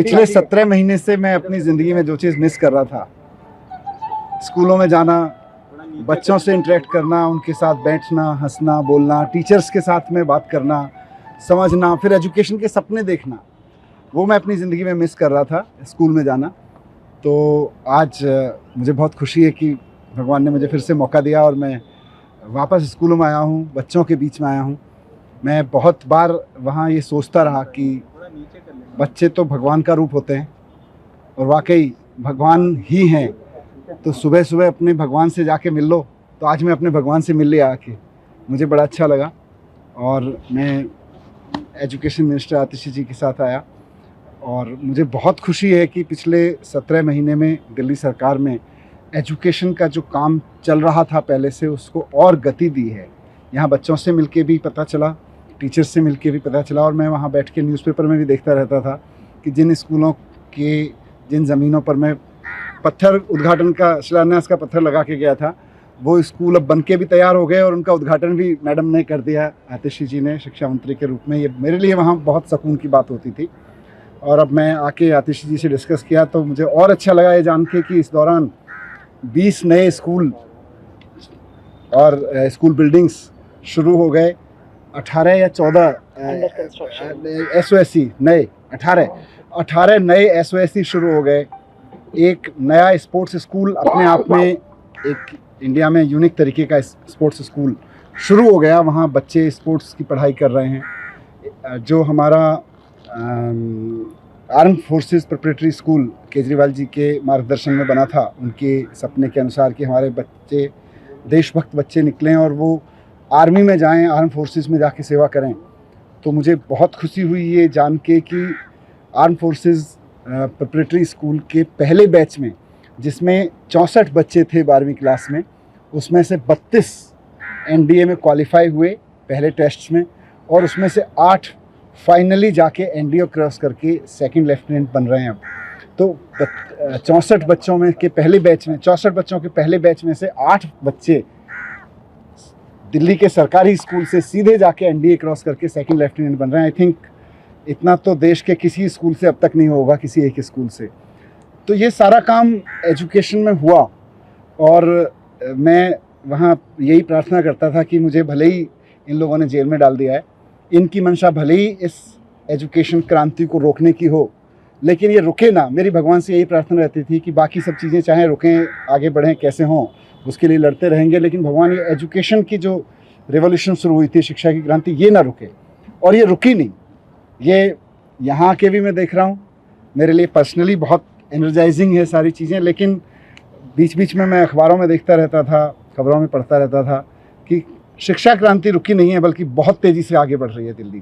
पिछले 17 महीने से मैं अपनी ज़िंदगी में जो चीज़ मिस कर रहा था, स्कूलों में जाना, बच्चों से इंटरेक्ट करना, उनके साथ बैठना, हंसना, बोलना, टीचर्स के साथ में बात करना, समझना, फिर एजुकेशन के सपने देखना, वो मैं अपनी ज़िंदगी में मिस कर रहा था, स्कूल में जाना। तो आज मुझे बहुत खुशी है कि भगवान ने मुझे फिर से मौका दिया और मैं वापस स्कूलों में आया हूँ, बच्चों के बीच में आया हूँ। मैं बहुत बार वहाँ ये सोचता रहा कि बच्चे तो भगवान का रूप होते हैं और वाकई भगवान ही हैं, तो सुबह सुबह अपने भगवान से जाके मिल लो। तो आज मैं अपने भगवान से मिल लिया आके, मुझे बड़ा अच्छा लगा और मैं एजुकेशन मिनिस्टर आतिशी जी के साथ आया और मुझे बहुत खुशी है कि पिछले 17 महीने में दिल्ली सरकार में एजुकेशन का जो काम चल रहा था पहले से, उसको और गति दी है। यहाँ बच्चों से मिलके भी पता चला, टीचर्स से मिलके भी पता चला और मैं वहाँ बैठ के न्यूज़पेपर में भी देखता रहता था कि जिन स्कूलों के जिन ज़मीनों पर मैं पत्थर उद्घाटन का शिलान्यास का पत्थर लगा के गया था, वो स्कूल अब बन के भी तैयार हो गए और उनका उद्घाटन भी मैडम ने कर दिया, आतिशी जी ने, शिक्षा मंत्री के रूप में। ये मेरे लिए वहाँ बहुत सुकून की बात होती थी। और अब मैं आके आतिशी जी से डिस्कस किया तो मुझे और अच्छा लगा ये जान के कि इस दौरान 20 नए स्कूल और स्कूल बिल्डिंग्स शुरू हो गए। 18 या 14 SOSC नए 18 नए SOSC शुरू हो गए। एक नया स्पोर्ट्स स्कूल अपने आप में एक इंडिया में यूनिक तरीके का स्पोर्ट्स स्कूल शुरू हो गया। वहाँ बच्चे स्पोर्ट्स की पढ़ाई कर रहे हैं। जो हमारा armed forces preparatory school Kejriwal ji के मार्गदर्शन में बना था, उनके सपने के अनुसार कि हमारे बच्चे देशभक्त बच्चे निकलें और वो आर्मी में जाएं, आर्म फोर्सेस में जाके सेवा करें। तो मुझे बहुत खुशी हुई ये जान के कि आर्म फोर्सेस प्रिपरेटरी स्कूल के पहले बैच में, जिसमें 64 बच्चे थे 12वीं क्लास में, उसमें से 32 NDA में क्वालिफाई हुए पहले टेस्ट्स में और उसमें से 8 फाइनली जाके NDA क्रॉस करके सेकंड लेफ्टिनेंट बन रहे हैं अब। तो 64 बच्चों में के पहले बैच में 64 बच्चों के पहले बैच में से 8 बच्चे दिल्ली के सरकारी स्कूल से सीधे जाके NDA क्रॉस करके सेकंड लेफ्टिनेंट बन रहे हैं। आई थिंक इतना तो देश के किसी स्कूल से अब तक नहीं होगा, किसी एक स्कूल से। तो ये सारा काम एजुकेशन में हुआ और मैं वहाँ यही प्रार्थना करता था कि मुझे भले ही इन लोगों ने जेल में डाल दिया है, इनकी मंशा भले ही इस एजुकेशन क्रांति को रोकने की हो, लेकिन ये रुके ना। मेरी भगवान से यही प्रार्थना रहती थी कि बाकी सब चीज़ें चाहे रुकें, आगे बढ़ें, कैसे हों, उसके लिए लड़ते रहेंगे, लेकिन भगवान ये एजुकेशन की जो रेवोल्यूशन शुरू हुई थी, शिक्षा की क्रांति, ये ना रुके। और ये रुकी नहीं। ये यहाँ के भी मैं देख रहा हूँ, मेरे लिए पर्सनली बहुत एनर्जाइजिंग है सारी चीज़ें। लेकिन बीच बीच में मैं अखबारों में देखता रहता था, खबरों में पढ़ता रहता था कि शिक्षा क्रांति रुकी नहीं है, बल्कि बहुत तेज़ी से आगे बढ़ रही है दिल्ली।